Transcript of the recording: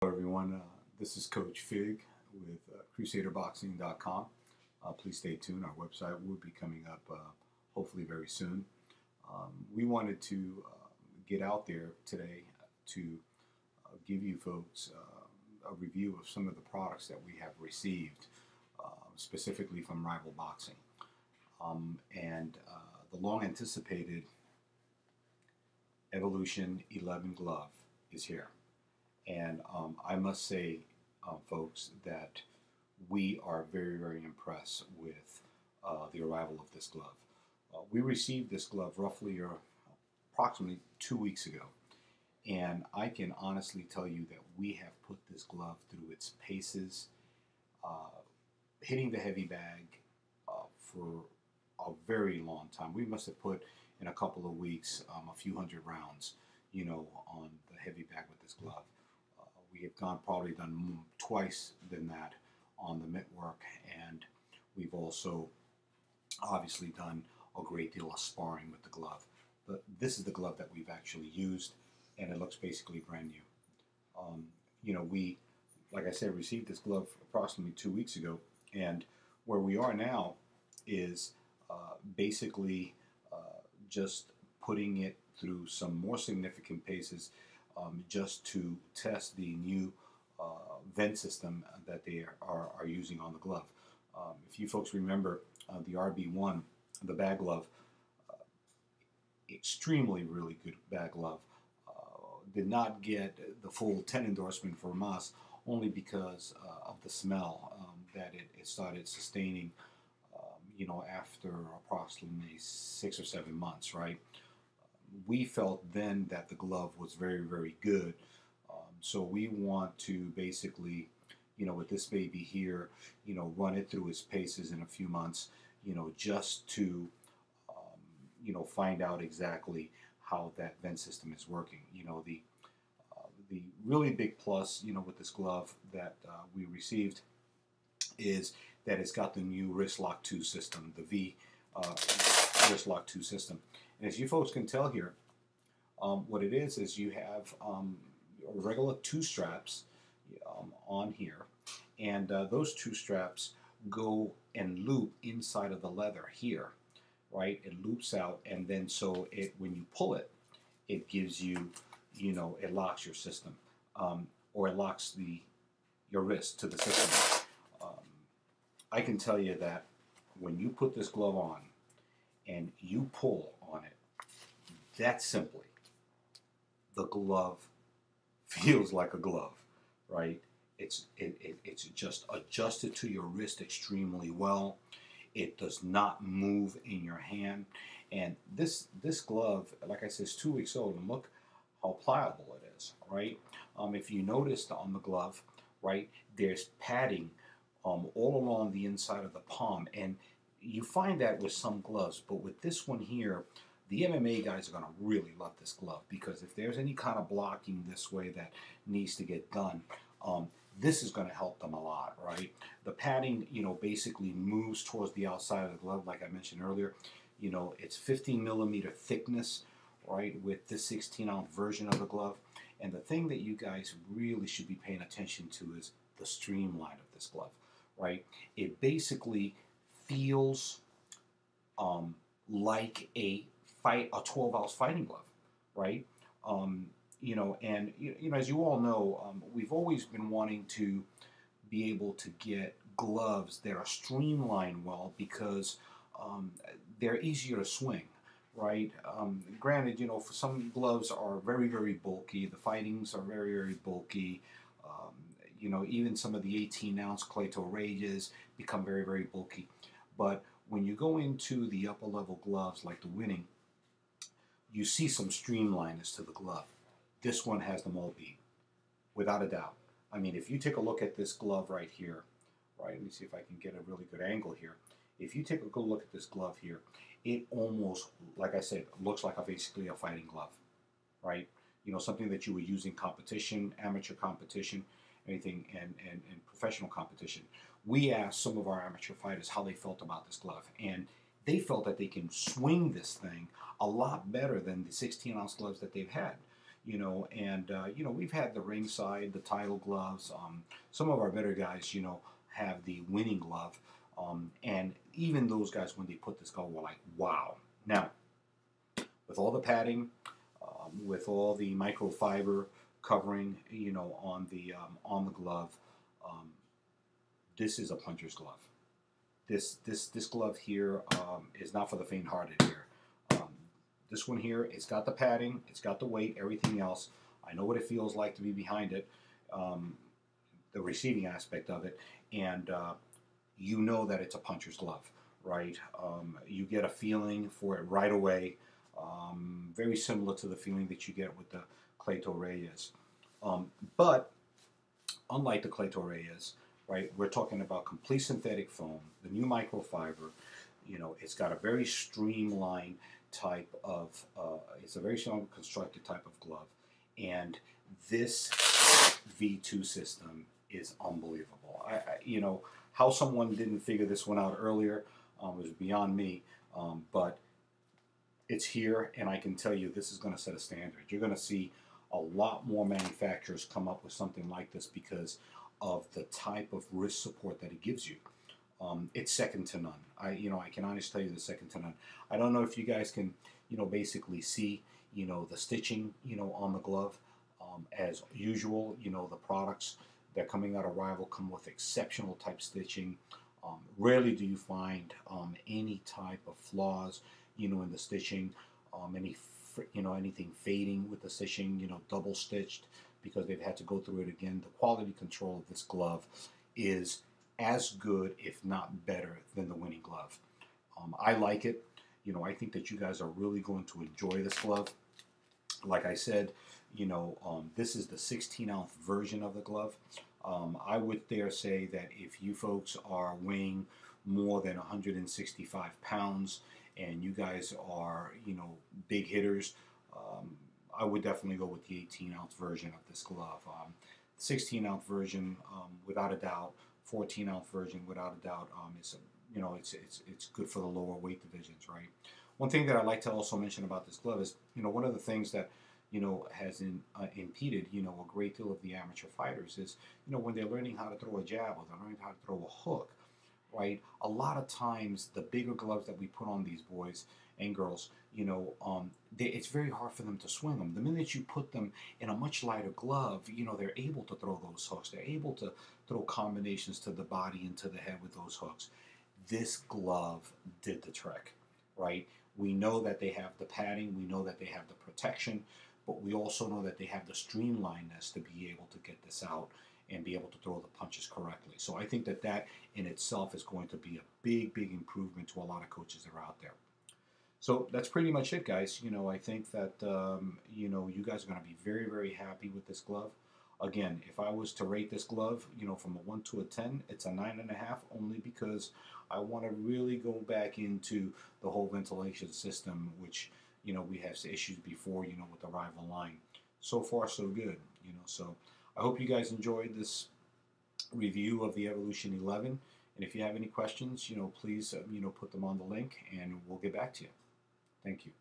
Hello everyone, this is Coach Fig with CrusaderBoxing.com. Please stay tuned. Our website will be coming up hopefully very soon. We wanted to get out there today to give you folks a review of some of the products that we have received, specifically from Rival Boxing. The long anticipated Evolution 11 glove is here. And I must say, folks, that we are very, very impressed with the arrival of this glove. We received this glove roughly or approximately 2 weeks ago. And I can honestly tell you that we have put this glove through its paces, hitting the heavy bag for a very long time. We must have put in a couple of weeks a few hundred rounds, on the heavy bag with this glove. We have probably done twice than that on the mitt work, and we've also obviously done a great deal of sparring with the glove. But this is the glove that we've actually used, and it looks basically brand new. We, like I said, received this glove approximately 2 weeks ago, and where we are now is basically just putting it through some more significant paces, just to test the new vent system that they are using on the glove. If you folks remember the RB1, the bag glove, extremely really good bag glove. Did not get the full 10 endorsement from us only because of the smell that it started sustaining, after approximately 6 or 7 months, right? We felt then that the glove was very, very good. So we want to basically, with this baby here, run it through its paces in a few months, just to, find out exactly how that vent system is working. The really big plus, with this glove that we received is that it's got the new Wrist Lock 2 system, the V Wrist Lock 2 system. And as you folks can tell here, what it is you have regular 2 straps on here, and those 2 straps go and loop inside of the leather here, right? It loops out, and then so when you pull it, it gives you, it locks your system, or it locks your wrist to the system. I can tell you that when you put this glove on and you pull on it, that simply, the glove feels like a glove, right? It's just adjusted to your wrist extremely well. It does not move in your hand. And this glove, like I said, is 2 weeks old, and look how pliable it is, right? If you noticed on the glove, right, there's padding all along the inside of the palm, and you find that with some gloves, but with this one here, the MMA guys are going to really love this glove, because if there's any kind of blocking this way that needs to get done, this is going to help them a lot, right? The padding, basically moves towards the outside of the glove, like I mentioned earlier. It's 15 millimeter thickness, right, with this 16-ounce version of the glove. And the thing that you guys really should be paying attention to is the streamline of this glove, right? It basically feels like a 12-ounce fighting glove, right? As you all know, we've always been wanting to be able to get gloves that are streamlined well, because they're easier to swing, right? Granted, for some gloves are very, very bulky. The fightings are very, very bulky. Even some of the 18-ounce Clayton Rages become very, very bulky. But when you go into the upper level gloves like the Winning, you see some streamliners to the glove. This one has them all beat, without a doubt. I mean, if you take a look at this glove right here, right, let me see if I can get a really good angle here. If you take a good look at this glove here, it almost, like I said, looks like basically a fighting glove, right? Something that you would use in competition, amateur competition, anything, and professional competition. We asked some of our amateur fighters how they felt about this glove, and they felt that they can swing this thing a lot better than the 16-ounce gloves that they've had. and we've had the ringside, the title gloves. Some of our better guys, have the winning glove, and even those guys, when they put this glove, were like, wow. Now, with all the padding, with all the microfiber covering, on the glove, um, this is a puncher's glove. This glove here is not for the faint-hearted here. Um, this one here, it's got the padding, it's got the weight, everything else. I know what it feels like to be behind it, um, the receiving aspect of it, and you know that it's a puncher's glove, right? You get a feeling for it right away, very similar to the feeling that you get with the Clayton Reyes. But unlike the Clayton Reyes, right, we're talking about complete synthetic foam, the new microfiber. It's got a very streamlined type of, it's a very strong constructed type of glove. And this V2 system is unbelievable. How someone didn't figure this one out earlier was beyond me. But it's here, and I can tell you this is going to set a standard. You're going to see a lot more manufacturers come up with something like this because of the type of wrist support that it gives you. It's second to none. I can honestly tell you, the second to none. I don't know if you guys can, basically see, the stitching, on the glove. As usual, the products that are coming out of Rival come with exceptional type stitching. Rarely do you find any type of flaws, in the stitching, anything fading with the stitching, double stitched because they've had to go through it again. The quality control of this glove is as good, if not better, than the winning glove. I like it. I think that you guys are really going to enjoy this glove. Like I said, this is the 16-ounce version of the glove. I would dare say that if you folks are weighing more than 165 pounds and you guys are, big hitters, I would definitely go with the 18-ounce version of this glove. 16-ounce version, without a doubt. 14-ounce version, without a doubt, it's good for the lower weight divisions, right? One thing that I like to also mention about this glove is, one of the things that has impeded, a great deal of the amateur fighters is, when they're learning how to throw a jab or they're learning how to throw a hook, right? A lot of times, the bigger gloves that we put on these boys and girls, it's very hard for them to swing them. The minute you put them in a much lighter glove, they're able to throw those hooks. They're able to throw combinations to the body and to the head with those hooks. This glove did the trick, right? We know that they have the padding. We know that they have the protection. But we also know that they have the streamlinedness to be able to get this out and be able to throw the punches correctly. So I think that that in itself is going to be a big, big improvement to a lot of coaches that are out there. So that's pretty much it, guys. I think that, you guys are going to be very, very happy with this glove. Again, if I was to rate this glove, from a 1 to a 10, it's a 9.5, only because I want to really go back into the whole ventilation system, which, we have issues before, with the Rival line. So far, so good, So I hope you guys enjoyed this review of the Evolution 11. And if you have any questions, please, put them on the link and we'll get back to you. Thank you.